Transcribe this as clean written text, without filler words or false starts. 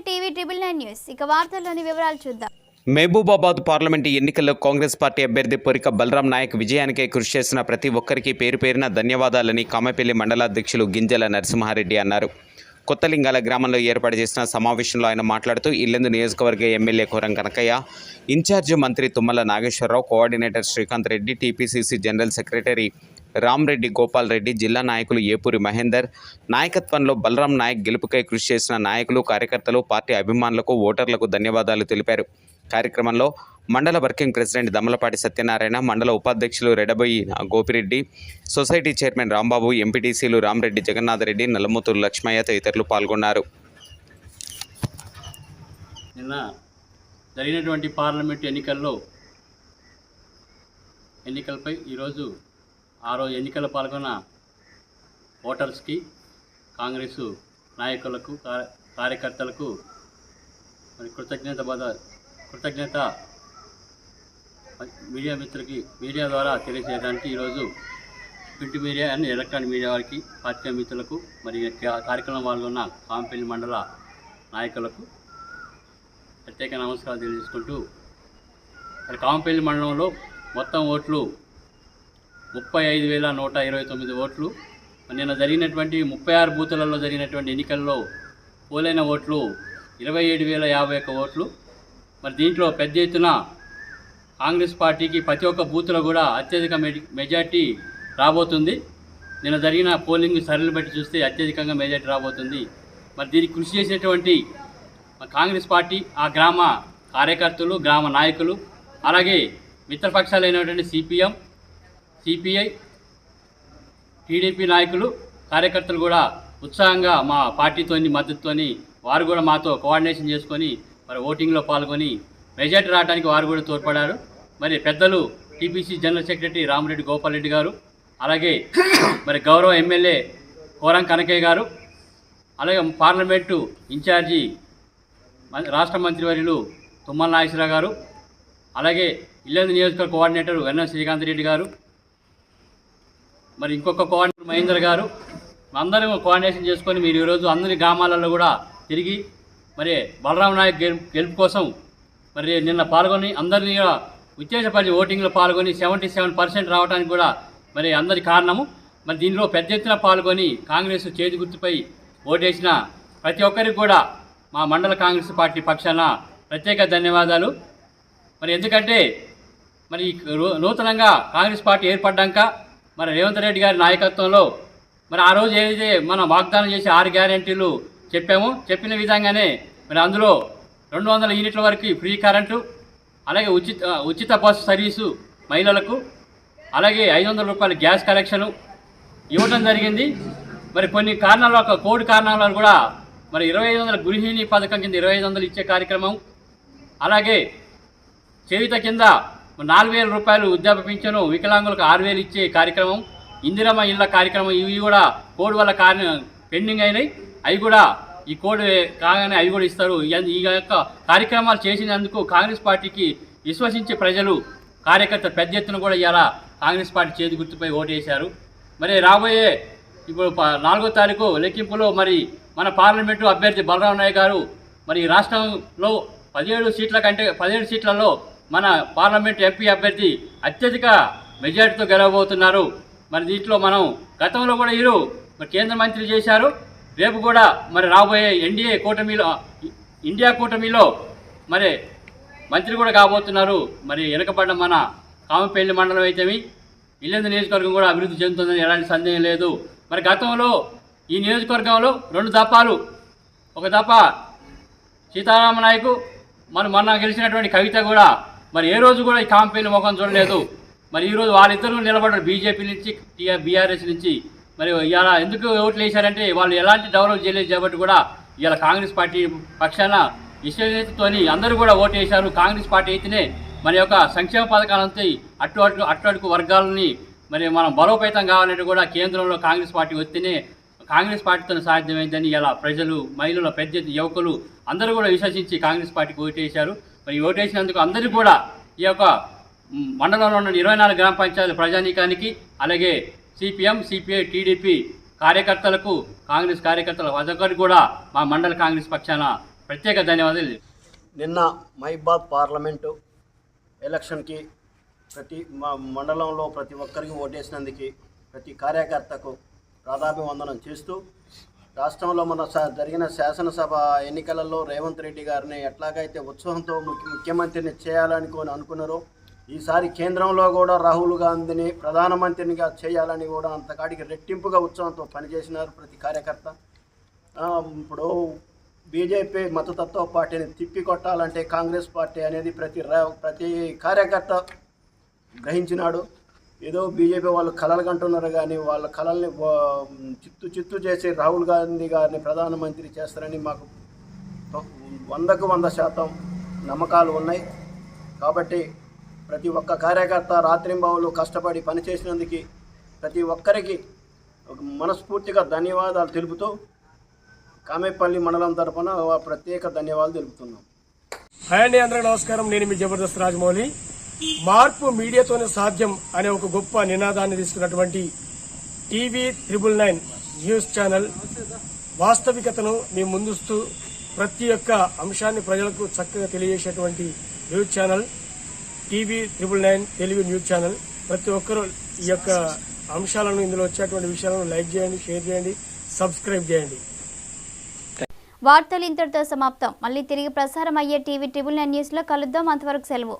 TV triple 9 news. ఇక వార్తల్లోని వివరాలు చూద్దాం. మహబూబాబాద్ పార్లమెంటు ఎన్నికల్లో కాంగ్రెస్ పార్టీ అభ్యర్థి పొరిక బలరాం నాయక్ విజయానికై కృషి చేసిన ప్రతి ఒక్కరికి పేరు పేరున ధన్యవాదాలని కామెపల్లి మండలాధ్యక్షులు గింజల నరసింహారెడ్డి అన్నారు. కొత్తలింగాల గ్రామంలో ఏర్పాటు చేసిన సమావేశంలో ఆయన మాట్లాడుతూ ఇల్లెందు నియోజకవర్గ ఎమ్మెల్యే కోరం కనకయ్య, ఇన్ఛార్జి మంత్రి Tummala Nageswara Rao, coordinator Srikanth Reddy, TPCC general secretary Ramreddy Gopal Reddy, జిల్లా నాయకులు ఏపూరి మహేందర్ నాయకత్వంలో బలరాం నాయక్ గెలుపుకై కృషి చేసిన నాయకులు, కార్యకర్తలు, పార్టీ అభిమానులకు, ఓటర్లకు ధన్యవాదాలు తెలిపారు. కార్యక్రమంలో మండల వర్కింగ్ ప్రెసిడెంట్ దమ్మలపాటి సత్యనారాయణ, మండల ఉపాధ్యక్షులు రెడబోయి గోపిరెడ్డి, సొసైటీ చైర్మన్ రాంబాబు, ఎంపీటీసీలు రామ్రెడ్డి జగన్నాథరెడ్డి, నల్లమూతురు లక్ష్మయ్య తదితరులు పాల్గొన్నారు. నిన్న జరిగినటువంటి పార్లమెంటు ఎన్నికలపై ఈరోజు ఎన్నికల పాల్గొన్న ఓటర్స్కి, కాంగ్రెసు నాయకులకు, కార్యకర్తలకు మరి కృతజ్ఞత మీడియా మిత్రులకి మీడియా ద్వారా తెలియజేయడానికి ఈరోజు print media and electronic media వారికి, పార్టీ మిత్రులకు, మరి కార్యక్రమం పాల్గొన్న కాంపల్లి మండల నాయకులకు ప్రత్యేక నమస్కారాలు తెలియజేసుకుంటూ, మరి కాంపల్లి మండలంలో మొత్తం ఓట్లు 35,129 ఓట్లు. నిన్న జరిగినటువంటి 36 బూతులలో జరిగినటువంటి ఎన్నికల్లో పోలైన ఓట్లు 27,051 ఓట్లు. మరి దీంట్లో పెద్ద ఎత్తున కాంగ్రెస్ పార్టీకి ప్రతి ఒక్క బూత్లో కూడా అత్యధిక మెజార్టీ రాబోతుంది. నిన్న జరిగిన పోలింగ్ సరళిని బట్టి చూస్తే అత్యధికంగా మెజార్టీ రాబోతుంది. మరి దీనికి కృషి చేసినటువంటి కాంగ్రెస్ పార్టీ, ఆ గ్రామ కార్యకర్తలు, గ్రామ నాయకులు, అలాగే మిత్రపక్షాలైనటువంటి సిపిఎం, సిపిఐ, టీడీపీ నాయకులు, కార్యకర్తలు కూడా ఉత్సాహంగా మా పార్టీతోని మద్దతుతోని వారు కూడా మాతో కోఆర్డినేషన్ చేసుకొని మరి ఓటింగ్లో పాల్గొని మెజార్టీ రావడానికి వారు కూడా తోడ్పడారు. మరి పెద్దలు TPC general secretary Ramreddy Gopal Reddy గారు, అలాగే మరి గౌరవ ఎమ్మెల్యే కోరం కనకయ్య గారు, అలాగే పార్లమెంటు ఇన్ఛార్జి రాష్ట్ర మంత్రివర్యులు తుమ్మల నాగేశ్వరరావు గారు, అలాగే ఇల్లెందు నియోజకవర్గ కోఆర్డినేటర్ వెన్న శ్రీకాంత్ రెడ్డి గారు, మరి ఇంకొక కోఆర్డినేటర్ మహేందర్ గారు, అందరూ కోఆర్డినేషన్ చేసుకొని మీరు ఈరోజు అందరి గ్రామాలలో కూడా తిరిగి మరి బలరాం నాయక్ గెలుపు కోసం మరి నిన్న పాల్గొని అందరినీ ఉత్తేజపరిచి ఓటింగ్లో పాల్గొని 77% రావడానికి కూడా మరి అందరి కారణము. మరి దీనిలో పెద్ద ఎత్తున పాల్గొని కాంగ్రెస్ చేతి గుర్తుపై ఓటేసిన ప్రతి ఒక్కరికి కూడా మా మండల కాంగ్రెస్ పార్టీ పక్షాన ప్రత్యేక ధన్యవాదాలు. మరి ఎందుకంటే మరి నూతనంగా కాంగ్రెస్ పార్టీ ఏర్పడ్డాక మరి రేవంత్ రెడ్డి గారి నాయకత్వంలో మరి ఆ రోజు ఏదైతే మనం వాగ్దానం చేసి 6 గ్యారెంటీలు చెప్పిన విధంగానే మరి అందులో 200 యూనిట్ల వరకు ఫ్రీ కరెంటు, అలాగే ఉచిత బస్సు సర్వీసు మహిళలకు, అలాగే 500 రూపాయల గ్యాస్ కలెక్షను ఇవ్వడం జరిగింది. మరి కొన్ని కారణాల కోడ్ కారణాల వల్ల కూడా మరి 2500 గృహిణి పథకం కింద 2500 ఇచ్చే కార్యక్రమం, అలాగే చేయుత కింద 4,000 రూపాయలు వృద్ధాప్య పింఛను, వికలాంగులకు 6,000 ఇచ్చే కార్యక్రమం, ఇందిరమ్మ ఇళ్ళ కార్యక్రమం, ఇవి కూడా కోడ్ వల్ల పెండింగ్ అయినాయి. అవి కూడా ఈ కోడ్ కాగానే అవి కూడా ఇస్తారు. ఈ యొక్క కార్యక్రమాలు చేసినందుకు కాంగ్రెస్ పార్టీకి విశ్వసించే ప్రజలు, కార్యకర్తలు పెద్ద ఎత్తున కూడా ఇలా కాంగ్రెస్ పార్టీ చేతి గుర్తుపై ఓటేశారు. మరి రాబోయే ఇప్పుడు 4వ తారీఖు లెక్కింపులో మరి మన పార్లమెంటు అభ్యర్థి బలరాం నాయక్ గారు మరి రాష్ట్రంలో 17 సీట్లలో మన పార్లమెంటు ఎంపీ అభ్యర్థి అత్యధిక మెజార్టీతో గెలవబోతున్నారు. మరి దీంట్లో మనం గతంలో కూడా వీరు మరి కేంద్ర మంత్రి చేశారు. రేపు కూడా మరి రాబోయే ఇండియా కూటమిలో మరి మంత్రి కూడా కాబోతున్నారు. మరి వెనుకబడ్డ మన కామపల్లి మండలం అయితేమి, ఇల్లెందు నియోజకవర్గం కూడా అభివృద్ధి చెందుతుందని ఎలాంటి సందేహం లేదు. మరి గతంలో ఈ నియోజకవర్గంలో 2 దఫాలు, ఒక దఫా సీతారామ నాయకు, మొన్న గెలిచినటువంటి కవిత కూడా మరి ఏ రోజు కూడా ఈ కామపల్లి ముఖం చూడలేదు. మరి ఈరోజు వాళ్ళిద్దరూ నిలబడ్డారు, బీజేపీ నుంచి, బీఆర్ఎస్ నుంచి. మరి ఇలా ఎందుకు ఓట్లు వేశారంటే వాళ్ళు ఎలాంటి డెవలప్ చేయలేదు కాబట్టి కూడా ఇలా కాంగ్రెస్ పార్టీ పక్షాన విశ్వతోని అందరూ కూడా ఓటు వేశారు. కాంగ్రెస్ పార్టీ అయితేనే మన యొక్క సంక్షేమ పథకాలంతా అట్టడుగు వర్గాలని మరి మనం బలోపేతం కావాలంటే కూడా కేంద్రంలో కాంగ్రెస్ పార్టీ వస్తేనే కాంగ్రెస్ పార్టీతో సాధ్యమైందని ఇలా ప్రజలు, మహిళలు, పెద్ద యువకులు అందరూ కూడా విశ్వసించి కాంగ్రెస్ పార్టీకి ఓటేశారు. మరి ఓటేసినందుకు అందరూ కూడా ఈ యొక్క మండలంలో ఉన్న 24 గ్రామ పంచాయతీల ప్రజానీకానికి, అలాగే సిపిఎం, సిపిఐ, టీడీపీ కార్యకర్తలకు, కాంగ్రెస్ కార్యకర్తలకు అందరికీ కూడా మా మండల కాంగ్రెస్ పక్షాన ప్రత్యేక ధన్యవాదాలు. నిన్న మహిబాద్ పార్లమెంటు ఎలక్షన్కి ప్రతి మండలంలో ప్రతి ఒక్కరికి ఓటేసినందుకు ప్రతి కార్యకర్తకు ప్రాధాన్యవందనం చేస్తూ రాష్ట్రంలో మన జరిగిన శాసనసభ ఎన్నికలలో రేవంత్ రెడ్డి గారిని ఎట్లాగైతే ఉత్సాహంతో ముఖ్యమంత్రిని చేయాలని అనుకున్నారో ఈసారి కేంద్రంలో కూడా రాహుల్ గాంధీని ప్రధానమంత్రినిగా చేయాలని కూడా అంతకాడికి రెట్టింపుగా ఉత్సాహంతో పనిచేసినారు ప్రతి కార్యకర్త. ఇప్పుడు బీజేపీ మతతత్వ పార్టీని తిప్పికొట్టాలంటే కాంగ్రెస్ పార్టీ అనేది ప్రతి కార్యకర్త గ్రహించినాడు. ఏదో బీజేపీ వాళ్ళు కలలు కంటున్నారు కానీ వాళ్ళ కలల్ని చిత్తు చేసి రాహుల్ గాంధీ గారిని ప్రధానమంత్రి చేస్తారని మాకు 100% నమ్మకాలు ఉన్నాయి. కాబట్టి ప్రతి ఒక్క కార్యకర్త రాత్రింబావులు కష్టపడి పనిచేసినందుకు ప్రతి ఒక్కరికి మనస్ఫూర్తిగా ధన్యవాదాలు తెలుపుతూ కామేపల్లి మండలం తరఫున ప్రత్యేక ధన్యవాదాలు తెలుపుతున్నాం. హాయ్ అండి, అందరికీ నమస్కారం. నేను మీ జబర్దస్త్ రాజమౌళి. మార్పు మీడియాతోనే సాధ్యం అనే ఒక గొప్ప నినాదాన్ని తీసుకున్నటువంటి టీవీ 999 న్యూస్ ఛానల్ వాస్తవికతను మీ ముందుస్తూ ప్రతి ఒక్క అంశాన్ని ప్రజలకు చక్కగా తెలియజేసేటువంటి news channel TV 999 Telugu news channel. ప్రతి ఒక్కరూ ఈ యొక్క అంశాలను, ఇందులో వచ్చేటువంటి విషయాలను లైక్ చేయండి, షేర్ చేయండి, సబ్స్క్రైబ్ చేయండి. వార్తలు ఇంతటితో సమాప్తం. మళ్ళీ తిరిగి ప్రసారం అయ్యే టీవీ 999 న్యూస్లో కలుద్దాం. అంతవరకు సెలవు.